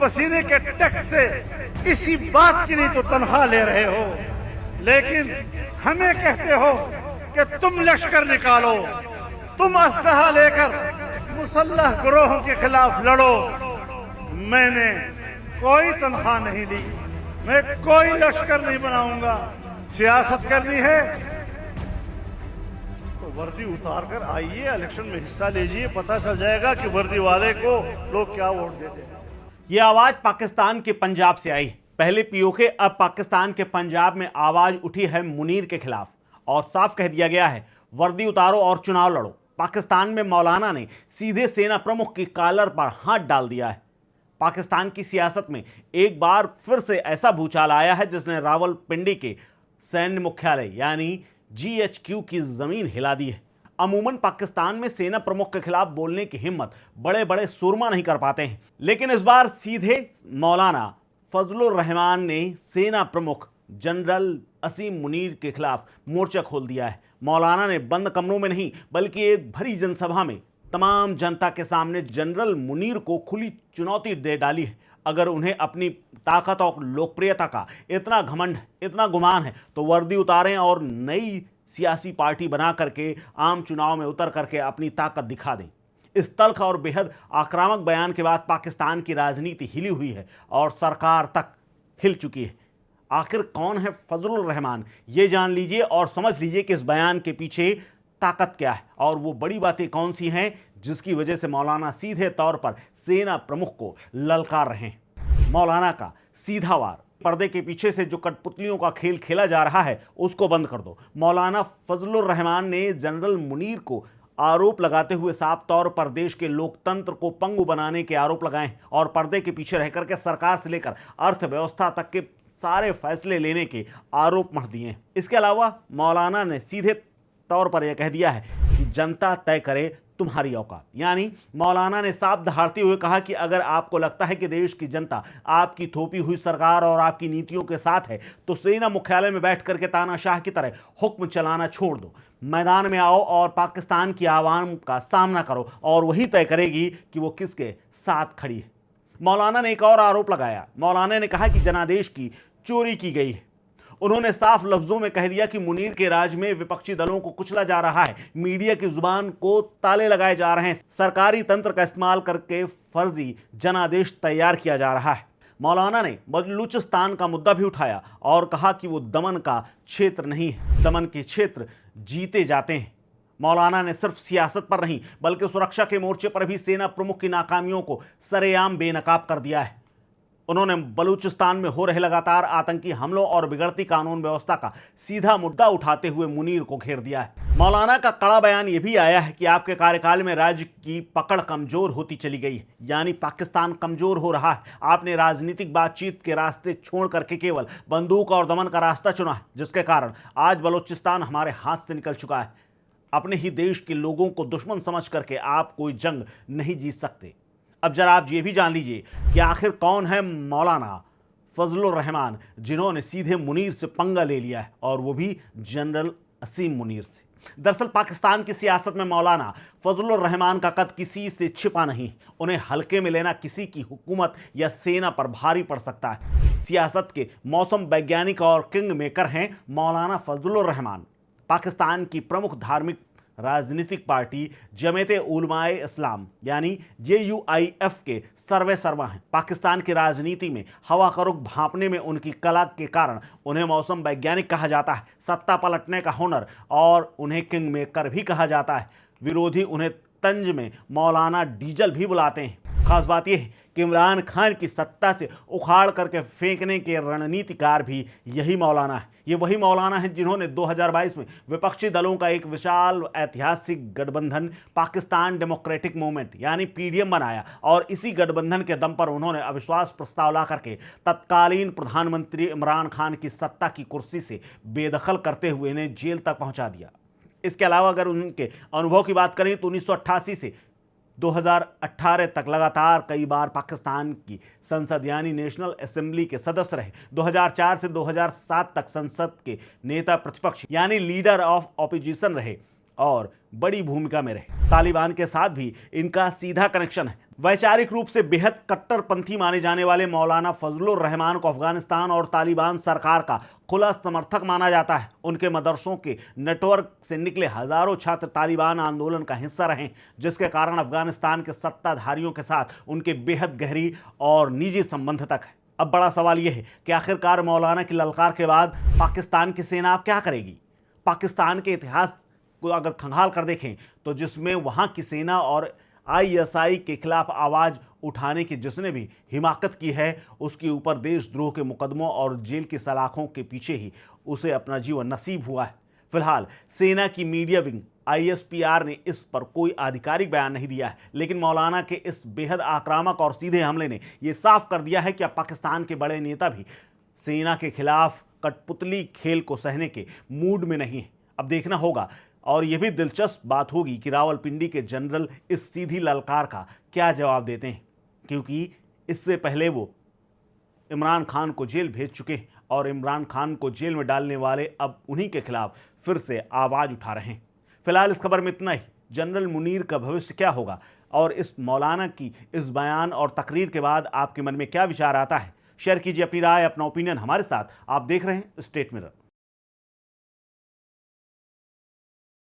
पसीने के टैक्स से इसी बात की नहीं तो तनख्वाह ले रहे हो, लेकिन हमें कहते हो कि तुम लश्कर निकालो, तुम असलहा लेकर मुसल्लह गिरोहों के खिलाफ लड़ो। मैंने कोई तनख्वाह नहीं ली, मैं कोई लश्कर नहीं बनाऊंगा। सियासत करनी है तो वर्दी उतार कर आइए, इलेक्शन में हिस्सा लीजिए, पता चल जाएगा कि वर्दी वाले को लोग क्या वोट देते हैं। ये आवाज पाकिस्तान के पंजाब से आई। पहले पीओके, अब पाकिस्तान के पंजाब में आवाज उठी है मुनीर के खिलाफ और साफ कह दिया गया है वर्दी उतारो और चुनाव लड़ो। पाकिस्तान में मौलाना ने सीधे सेना प्रमुख की कॉलर पर हाथ डाल दिया है। पाकिस्तान की सियासत में एक बार फिर से ऐसा भूचाल आया है जिसने रावलपिंडी के सैन्य मुख्यालय यानी GHQ की जमीन हिला दी है। अमूमन पाकिस्तान में सेना प्रमुख के खिलाफ बोलने की हिम्मत बड़े बड़े सूरमा नहीं कर पाते हैं, लेकिन इस बार सीधे मौलाना फजलुर रहमान ने सेना प्रमुख जनरल असीम मुनीर के खिलाफ मोर्चा खोल दिया है। मौलाना ने बंद कमरों में नहीं बल्कि एक भरी जनसभा में तमाम जनता के सामने जनरल मुनीर को खुली चुनौती दे डाली है। अगर उन्हें अपनी ताकत और लोकप्रियता का इतना घमंड, इतना गुमान है तो वर्दी उतारें और नई सियासी पार्टी बना करके आम चुनाव में उतर करके अपनी ताकत दिखा दें। इस तल्ख और बेहद आक्रामक बयान के बाद पाकिस्तान की राजनीति हिली हुई है और सरकार तक हिल चुकी है। आखिर कौन है फजलुर रहमान, ये जान लीजिए और समझ लीजिए कि इस बयान के पीछे ताकत क्या है और वो बड़ी बातें कौन सी हैं जिसकी वजह से मौलाना सीधे तौर पर सेना प्रमुख को ललकार रहे हैं। मौलाना का सीधा वार, पर्दे के पीछे से जो कठपुतलियों का खेल खेला जा रहा है उसको बंद कर दो। मौलाना फजलुर रहमान ने जनरल मुनीर को आरोप लगाते हुए साफ तौर पर देश के लोकतंत्र को पंगु बनाने के आरोप लगाए और पर्दे के पीछे रह करके सरकार से लेकर अर्थव्यवस्था तक के सारे फैसले लेने के आरोप मढ़ दिए। इसके अलावा मौलाना ने सीधे तौर पर यह कह दिया है कि जनता तय करे तुम्हारी औकात। यानी मौलाना ने साफ दहाड़ते हुए कहा कि अगर आपको लगता है कि देश की जनता आपकी थोपी हुई सरकार और आपकी नीतियों के साथ है तो सेना मुख्यालय में बैठ करके तानाशाह की तरह हुक्म चलाना छोड़ दो, मैदान में आओ और पाकिस्तान की आवाम का सामना करो और वही तय करेगी कि वो किसके साथ खड़ी है। मौलाना ने एक और आरोप लगाया। मौलाना ने कहा कि जनादेश की चोरी की गई है। उन्होंने साफ लफ्जों में कह दिया कि मुनीर के राज में विपक्षी दलों को कुचला जा रहा है, मीडिया की जुबान को ताले लगाए जा रहे हैं, सरकारी तंत्र का इस्तेमाल करके फर्जी जनादेश तैयार किया जा रहा है। मौलाना ने बलूचिस्तान का मुद्दा भी उठाया और कहा कि वो दमन का क्षेत्र नहीं है, दमन के क्षेत्र जीते जाते हैं। मौलाना ने सिर्फ सियासत पर नहीं बल्कि सुरक्षा के मोर्चे पर भी सेना प्रमुख की नाकामियों को सरेआम बेनकाब कर दिया है। उन्होंने बलूचिस्तान में हो रहे लगातार आतंकी हमलों और बिगड़ती कानून व्यवस्था का सीधा मुद्दा उठाते हुए मुनीर को घेर दिया है। मौलाना का कड़ा बयान यह भी आया है कि आपके कार्यकाल में राज्य की पकड़ कमजोर होती चली गई है, यानी पाकिस्तान कमजोर हो रहा है। आपने राजनीतिक बातचीत के रास्ते छोड़ करके केवल बंदूक और दमन का रास्ता चुना है, जिसके कारण आज बलूचिस्तान हमारे हाथ से निकल चुका है। अपने ही देश के लोगों को दुश्मन समझ करके आप कोई जंग नहीं जीत सकते। अब जरा आप ये भी जान लीजिए कि आखिर कौन है मौलाना फजलुर रहमान जिन्होंने सीधे मुनीर से पंगा ले लिया है और वो भी जनरल असीम मुनीर से। दरअसल पाकिस्तान की सियासत में मौलाना फजलुर रहमान का कद किसी से छिपा नहीं। उन्हें हल्के में लेना किसी की हुकूमत या सेना पर भारी पड़ सकता है। सियासत के मौसम वैज्ञानिक और किंग मेकर हैं मौलाना फजलुर रहमान। पाकिस्तान की प्रमुख धार्मिक राजनीतिक पार्टी जमीयत उलमाए इस्लाम यानी JUIF के सर्वे सर्वा हैं। पाकिस्तान की राजनीति में हवा का रुख भांपने में उनकी कला के कारण उन्हें मौसम वैज्ञानिक कहा जाता है, सत्ता पलटने का हुनर, और उन्हें किंग मेकर भी कहा जाता है। विरोधी उन्हें तंज में मौलाना डीजल भी बुलाते हैं। खास बात यह है कि इमरान खान की सत्ता से उखाड़ करके फेंकने के रणनीतिकार भी यही मौलाना है। ये वही मौलाना है जिन्होंने 2022 में विपक्षी दलों का एक विशाल ऐतिहासिक गठबंधन पाकिस्तान डेमोक्रेटिक मूवमेंट यानी PDM बनाया और इसी गठबंधन के दम पर उन्होंने अविश्वास प्रस्ताव ला करके तत्कालीन प्रधानमंत्री इमरान खान की सत्ता की कुर्सी से बेदखल करते हुए इन्हें जेल तक पहुंचा दिया। इसके अलावा अगर उनके अनुभव की बात करें तो 1988 से 2018 तक लगातार कई बार पाकिस्तान की संसद यानी नेशनल असेंबली के सदस्य रहे। 2004 से 2007 तक संसद के नेता प्रतिपक्ष यानी लीडर ऑफ ऑपोजिशन रहे और बड़ी भूमिका में रहे। तालिबान के साथ भी इनका सीधा कनेक्शन है। वैचारिक रूप से बेहद कट्टरपंथी माने जाने वाले मौलाना फजलुर रहमान को अफगानिस्तान और तालिबान सरकार का खुला समर्थक माना जाता है। उनके मदरसों के नेटवर्क से निकले हजारों छात्र तालिबान आंदोलन का हिस्सा रहे, जिसके कारण अफगानिस्तान के सत्ताधारियों के साथ उनके बेहद गहरी और निजी संबंध तक है। अब बड़ा सवाल यह है कि आखिरकार मौलाना की ललकार के बाद पाकिस्तान की सेना अब क्या करेगी। पाकिस्तान के इतिहास को अगर खंगाल कर देखें तो जिसमें वहां की सेना और आईएसआई के खिलाफ आवाज उठाने की जिसने भी हिमाकत की है, उसके ऊपर देशद्रोह के मुकदमों और जेल की सलाखों के पीछे ही उसे अपना जीवन नसीब हुआ है। फिलहाल सेना की मीडिया विंग आईएसपीआर ने इस पर कोई आधिकारिक बयान नहीं दिया है, लेकिन मौलाना के इस बेहद आक्रामक और सीधे हमले ने यह साफ कर दिया है कि अब पाकिस्तान के बड़े नेता भी सेना के खिलाफ कठपुतली खेल को सहने के मूड में नहीं है। अब देखना होगा और यह भी दिलचस्प बात होगी कि रावलपिंडी के जनरल इस सीधी ललकार का क्या जवाब देते हैं, क्योंकि इससे पहले वो इमरान खान को जेल भेज चुके हैं और इमरान खान को जेल में डालने वाले अब उन्हीं के खिलाफ फिर से आवाज उठा रहे हैं। फिलहाल इस खबर में इतना ही। जनरल मुनीर का भविष्य क्या होगा और इस मौलाना की इस बयान और तकरीर के बाद आपके मन में क्या विचार आता है, शेयर कीजिए अपनी राय, अपना ओपिनियन हमारे साथ। आप देख रहे हैं स्टेट मिरर।